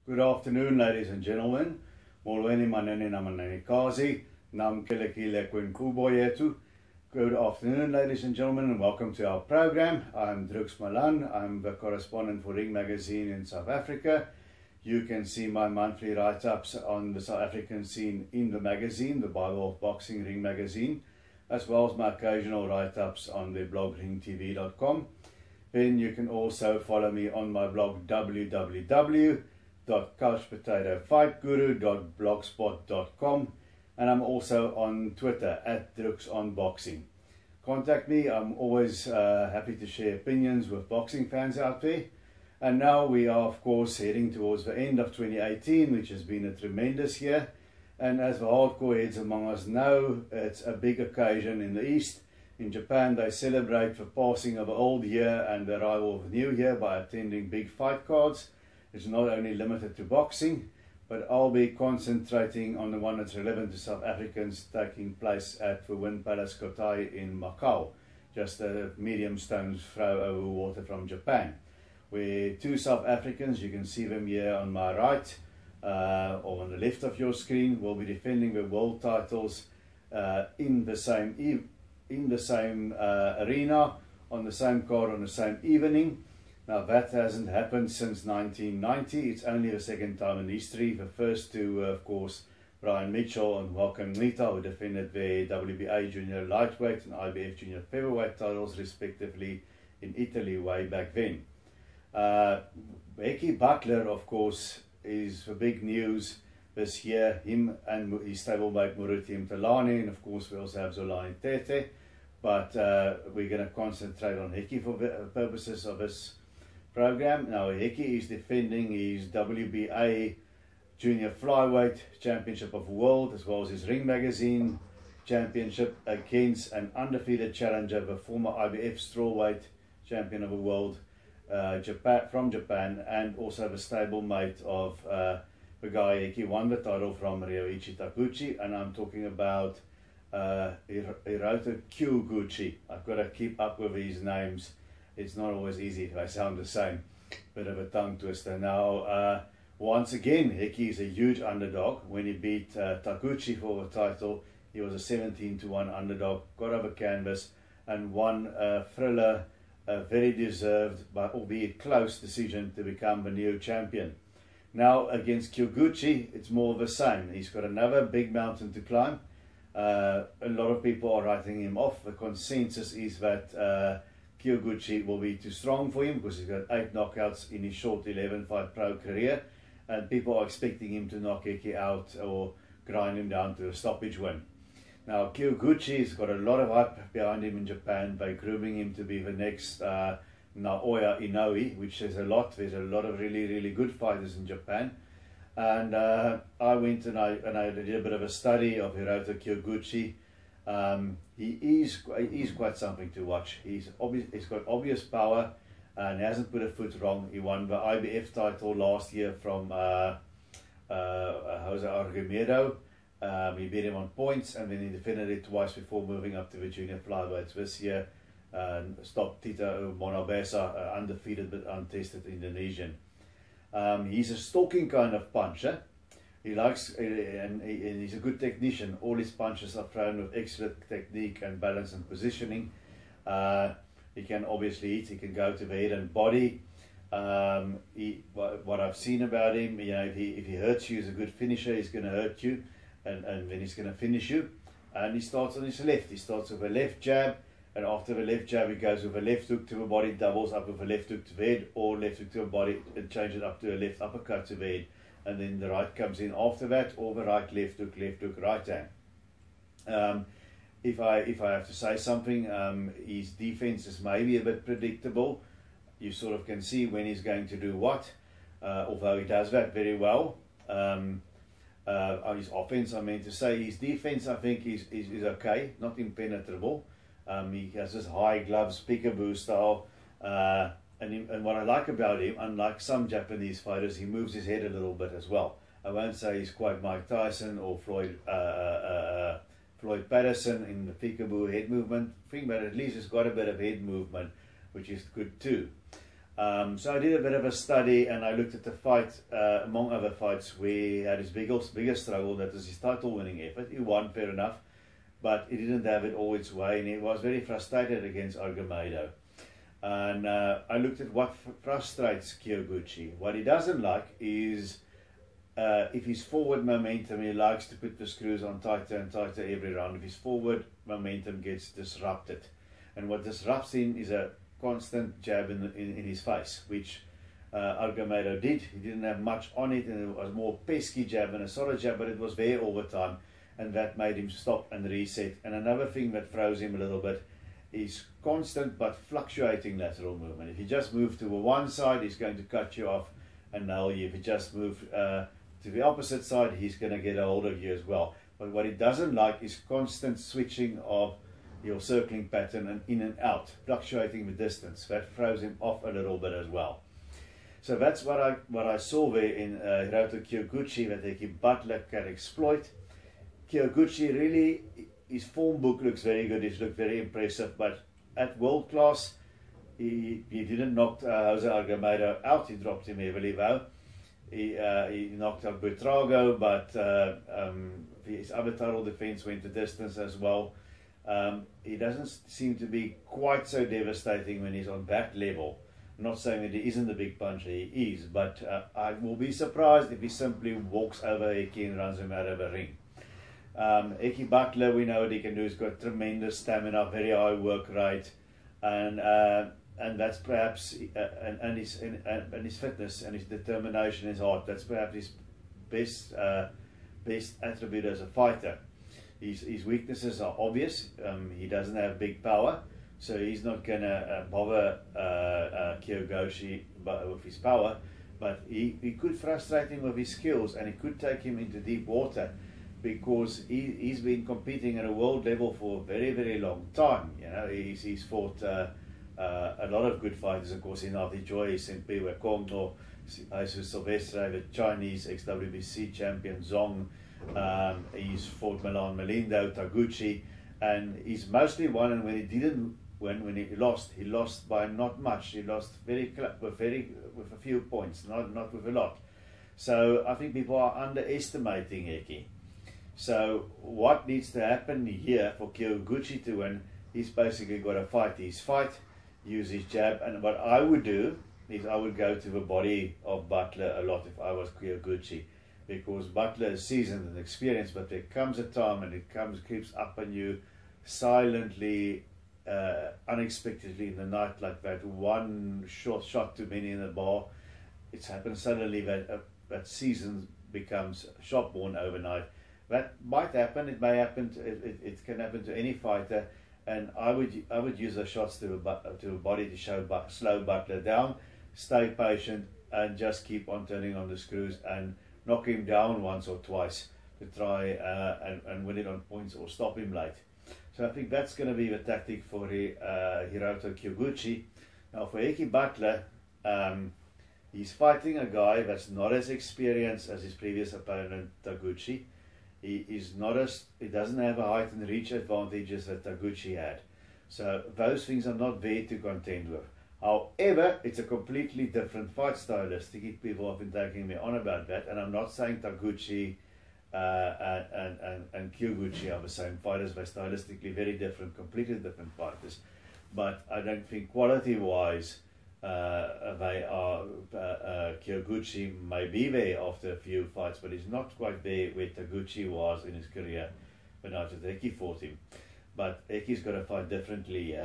Good afternoon, ladies and gentlemen. Molweni manene namaneni kazi. Nam kelekile kwenkubo yetu. Good afternoon, ladies and gentlemen, and welcome to our program. I'm Drux Malan. I'm the correspondent for Ring Magazine in South Africa. You can see my monthly write-ups on the South African scene in the magazine, the Bible of Boxing Ring Magazine, as well as my occasional write-ups on the blog ringtv.com. Then you can also follow me on my blog www.couchpotatofightguru.blogspot.com, and I'm also on Twitter at DruxOnBoxing. Contact me. I'm always happy to share opinions with boxing fans out there. And now we are, of course, heading towards the end of 2018, which has been a tremendous year. And as the hardcore heads among us know, it's a big occasion in the East. In Japan, they celebrate the passing of an old year and the arrival of a new year by attending big fight cards. It's not only limited to boxing, but I'll be concentrating on the one that's relevant to South Africans, taking place at the Wind Palace Kotai in Macau, just a medium stone's throw over water from Japan, where two South Africans, you can see them here on my right or on the left of your screen, will be defending the world titles in the same arena, on the same card, on the same evening. Now that hasn't happened since 1990. It's only the second time in history. The first two, of course, Brian Mitchell and Welcome Nita, who defended their WBA junior lightweight and IBF junior featherweight titles respectively in Italy way back then. Hekkie Budler, of course, is the big news this year. Him and his stablemate Hiroto and of course we also have Zolani Tete. But we're going to concentrate on Hekkie for the purposes of this program. Now Hekkie is defending his WBA Junior Flyweight Championship of the World, as well as his Ring Magazine Championship, against an undefeated challenger, the former IBF Strawweight Champion of the World from Japan, and also the stablemate of the guy Hekkie won the title from, Kyoguchi, and I'm talking about Hiroto Kyoguchi. I've got to keep up with these names. It's not always easy if they sound the same. Bit of a tongue twister. Now, once again, Hekkie is a huge underdog. When he beat Taguchi for the title, he was a 17-1 underdog, got over canvas, and won a thriller, a very deserved, but albeit close decision to become the new champion. Now, against Kyoguchi, it's more of the same. He's got another big mountain to climb. A lot of people are writing him off. The consensus is that Kyoguchi will be too strong for him because he's got 8 knockouts in his short 11-fight pro career, and people are expecting him to knock Hekkie out or grind him down to a stoppage win. Now Kyoguchi's got a lot of hype behind him in Japan. They're grooming him to be the next Naoya Inoue, which says a lot. There's a lot of really good fighters in Japan. And I went and I did a bit of a study of Hiroto Kyoguchi. He is quite something to watch. He's got obvious power and hasn't put a foot wrong. He won the IBF title last year from Jose Argumedo. He beat him on points, and then he defended it twice before moving up to the junior flyweights this year. Stopped Tito Monobesa, undefeated but untested Indonesian. He's a stalking kind of puncher. He likes, and he's a good technician. All his punches are thrown with excellent technique and balance and positioning. He can obviously hit. He can go to the head and body. What I've seen about him, you know, if he hurts you, he's a good finisher. He's going to hurt you, and then he's going to finish you. And he starts on his left. He starts with a left jab, and after the left jab, he goes with a left hook to the body, doubles up with a left hook to the head, or left hook to the body, and change it up to a left uppercut to the head. And then the right comes in after that, or the right, left hook, right hand. If I have to say something, his defense is maybe a bit predictable. You sort of can see when he's going to do what, although he does that very well. His offense, I mean to say, his defense, I think is okay, not impenetrable. He has this high gloves, peekaboo style. And what I like about him, unlike some Japanese fighters, he moves his head a little bit as well. I won't say he's quite Mike Tyson or Floyd Patterson in the peekaboo head movement thing, but at least he's got a bit of head movement, which is good too. So I did a bit of a study, and I looked at the fight, among other fights, where he had his biggest struggle. That was his title-winning effort. He won, fair enough, but he didn't have it all its way, and he was very frustrated against Argumedo. And I looked at what frustrates Kyoguchi. What he doesn't like is if his forward momentum, he likes to put the screws on tighter and tighter every round. If his forward momentum gets disrupted, and what disrupts him is a constant jab in his face, which Argumedo did. He didn't have much on it, and it was more pesky jab than a solid jab, but it was there all the time, and that made him stop and reset. And another thing that throws him a little bit is constant but fluctuating lateral movement. If you just move to one side, he's going to cut you off and nail you. If you just move to the opposite side, he's going to get a hold of you as well. But what he doesn't like is constant switching of your circling pattern and in and out, fluctuating the distance. That throws him off a little bit as well. So that's what I saw there in Hiroto Kyoguchi, that Hekkie Budler can exploit. Kyoguchi really, his form book looks very good. He's looked very impressive, but at world class, he didn't knock Jose Argumedo out. He dropped him heavily though. He knocked out Buitrago, but his other title defense went the distance as well. He doesn't seem to be quite so devastating when he's on that level. I'm not saying that he isn't the big puncher, he is, but I will be surprised if he simply walks over Hekkie and runs him out of the ring. Hekkie Budler, we know what he can do. He's got tremendous stamina, very high work rate, and that's perhaps and his fitness and his determination, his heart. That's perhaps his best attribute as a fighter. His weaknesses are obvious. He doesn't have big power, so he's not going to bother Kyoguchi with his power, but he could frustrate him with his skills, and he could take him into deep water, because he's been competing at a world level for a very, very long time. You know, he's fought a lot of good fighters, of course, in Joy, Senpei Wekongno, Jesus Silvestre, the Chinese ex-WBC champion Zong. He's fought Milan Melindo, Taguchi, and he's mostly won. And when he didn't win, when he lost by not much. He lost with a few points, not with a lot. So I think people are underestimating Hekkie. So what needs to happen here for Kyoguchi to win? He's basically got to fight his fight, use his jab, and what I would do is I would go to the body of Budler a lot if I was Kyoguchi, because Budler is seasoned and experienced, but there comes a time and it creeps up on you silently, unexpectedly in the night, like that one shot too many in the bar. It's happened suddenly that season becomes shop-worn overnight. That might happen. It may happen. It can happen to any fighter, and I would use the shots to a body to slow Budler down, stay patient, and just keep on turning on the screws and knock him down once or twice to try and win it on points or stop him late. So I think that's going to be the tactic for Hiroto Kyoguchi. Now for Hekkie Budler, he's fighting a guy that's not as experienced as his previous opponent Taguchi. He doesn't have a height and reach advantages that Taguchi had. So those things are not there to contend with. However, it's a completely different fight stylistically. People have been taking me on about that, and I'm not saying Taguchi and Kyoguchi are the same fighters. They're stylistically very different, completely different fighters. But I don't think quality-wise they are. Kyoguchi may be there after a few fights, but he's not quite there where Taguchi was in his career when Hekkie fought him. But Hekkie's got to fight differently.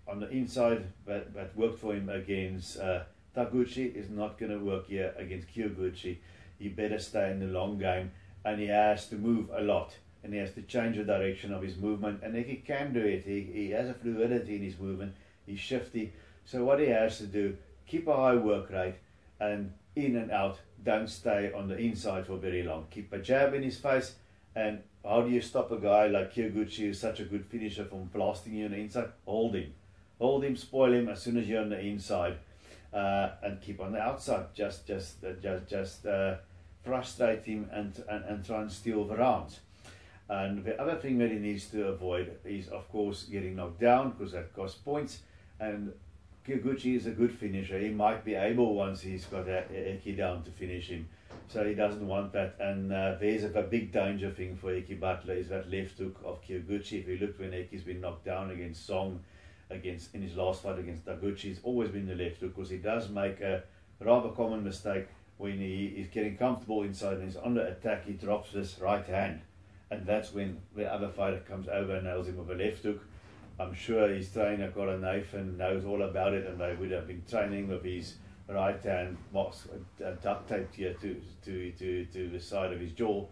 On the inside, that worked for him against Taguchi is not going to work here against Kyoguchi. He better stay in the long game, and he has to move a lot, and he has to change the direction of his movement, and Hekkie can do it. He has a fluidity in his movement. He's shifty. So what he has to do, keep a high work rate, and in and out, don't stay on the inside for very long. Keep a jab in his face, and how do you stop a guy like Kyoguchi, who's such a good finisher, from blasting you on the inside? Hold him. Hold him, spoil him as soon as you're on the inside, and keep on the outside. Just frustrate him and try and steal the rounds. And the other thing that he needs to avoid is, of course, getting knocked down, because that costs points. And Kyoguchi is a good finisher. He might be able, once he's got Hekkie down, to finish him. So he doesn't want that. And there's a big danger thing for Hekkie Budler is that left hook of Kyoguchi. If you look when Hekkie's been knocked down against Song, in his last fight against Taguchi, it's always been the left hook, because he does make a rather common mistake when he is getting comfortable inside and he's under attack. He drops this right hand, and that's when the other fighter comes over and nails him with a left hook. I'm sure his trainer, Colin Nathan, knows all about it, and they would have been training with his right hand duct taped here to the side of his jaw.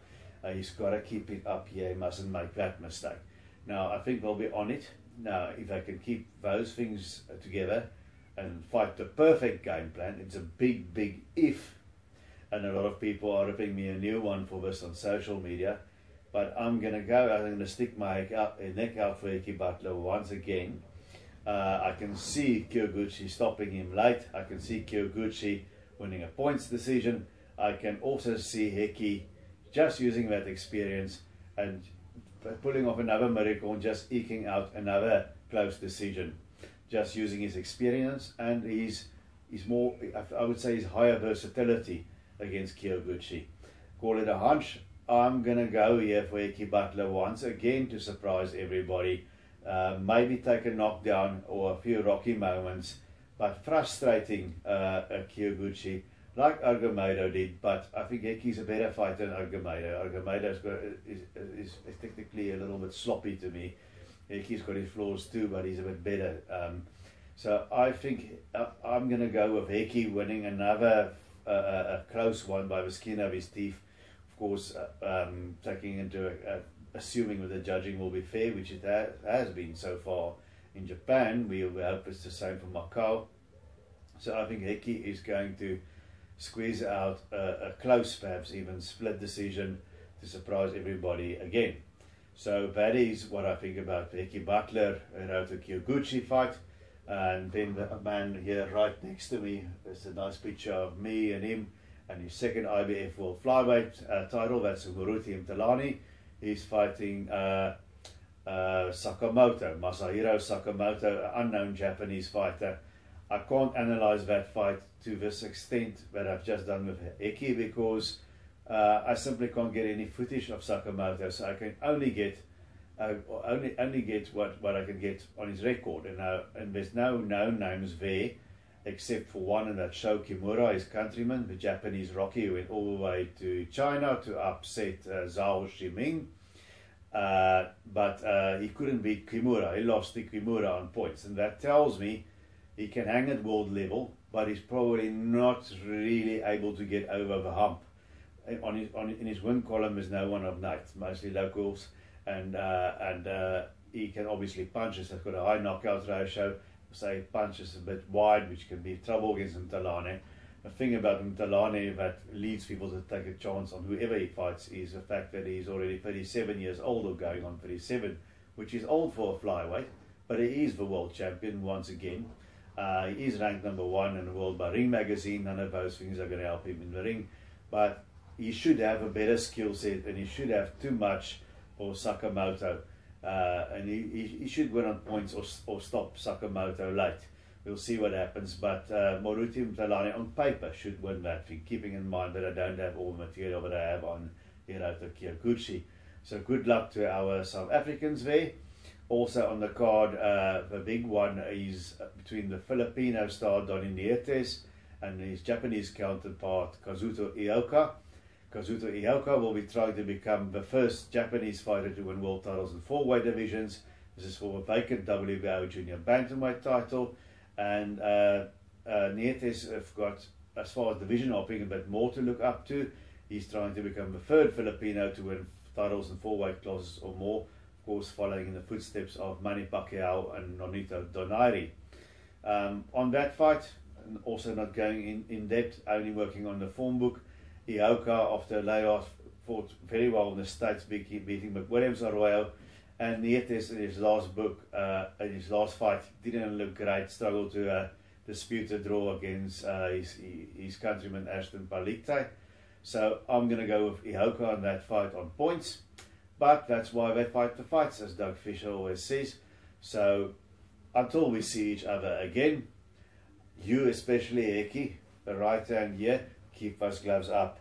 He's got to keep it up here. He mustn't make that mistake. Now, I think they'll be on it. Now, if they can keep those things together and fight the perfect game plan, it's a big, big if. And a lot of people are ripping me a new one for this on social media. But I'm going to stick my neck out for Hekkie Budler once again. I can see Kyoguchi stopping him late. I can see Kyoguchi winning a points decision. I can also see Hekkie just using that experience and pulling off another miracle and just eking out another close decision. Just using his experience and his more, I would say, his higher versatility against Kyoguchi. Call it a hunch. I'm going to go here for Hekkie Budler once again to surprise everybody. Maybe take a knockdown or a few rocky moments, but frustrating Kyoguchi, like Argamedo did. But I think Hekkie's a better fighter than Argamedo. Argamedo is technically a little bit sloppy to me. Hekkie's got his flaws too, but he's a bit better. So I think I'm going to go with Hekkie winning another a close one by the skin of his teeth. Of course, taking into assuming that the judging will be fair, which it has been so far in Japan. We hope it's the same for Macau. So I think Hekkie is going to squeeze out a close, perhaps even split decision to surprise everybody again. So that is what I think about the Hekkie Budler Hiroto Kyoguchi fight. And then the man here right next to me, there's a nice picture of me and him and his second IBF World Flyweight title. That's Muruti Mtalani. He's fighting Sakamoto, Masahiro Sakamoto, an unknown Japanese fighter. I can't analyze that fight to this extent that I've just done with Hekkie, because I simply can't get any footage of Sakamoto, so I can only get only get what I can get on his record, and there's no known names there except for one, and that's Sho Kimura, his countryman, the Japanese Rocky, who went all the way to China to upset Zhao Shiming. But he couldn't beat Kimura. He lost to Kimura on points, and that tells me he can hang at world level, but he's probably not really able to get over the hump. In his win column, there's no one of note, mostly locals, and he can obviously punch. He's got a high knockout ratio. Say punches a bit wide, which can be trouble against Mtalani. The thing about Mtalani that leads people to take a chance on whoever he fights is the fact that he's already 37 years old, or going on 37, which is old for a flyweight, but he is the world champion once again. He is ranked #1 in the world by Ring Magazine. None of those things are going to help him in the ring, but he should have a better skill set, and he should have too much for Sakamoto. And he should win on points or stop Sakamoto late. We'll see what happens, but Muruti Mtalani on paper should win that thing, keeping in mind that I don't have all the material that I have on Hiroto Kyoguchi. So good luck to our South Africans there. Also on the card, the big one is between the Filipino star Donnie Nietes and his Japanese counterpart Kazuto Ioka. Kazuto Ioka will be trying to become the first Japanese fighter to win world titles in 4 weight divisions. This is for a vacant WBO junior bantamweight title, and Nietes have got, as far as division hopping, a bit more to look up to. He's trying to become the 3rd Filipino to win titles in 4 weight classes or more, of course following in the footsteps of Manny Pacquiao and Nonito Donaire. On that fight, and also not going in depth, only working on the form book, Ioka, after a layoff, fought very well in the States, beating McWilliams Arroyo, and Nietes in his last fight didn't look great, struggled to dispute a draw against his countryman Ashton Palite. So I'm going to go with Ioka on that fight on points, but that's why they fight the fights, as Doug Fisher always says. So until we see each other again, You especially, Hekkie, the right hand here, keep those gloves up.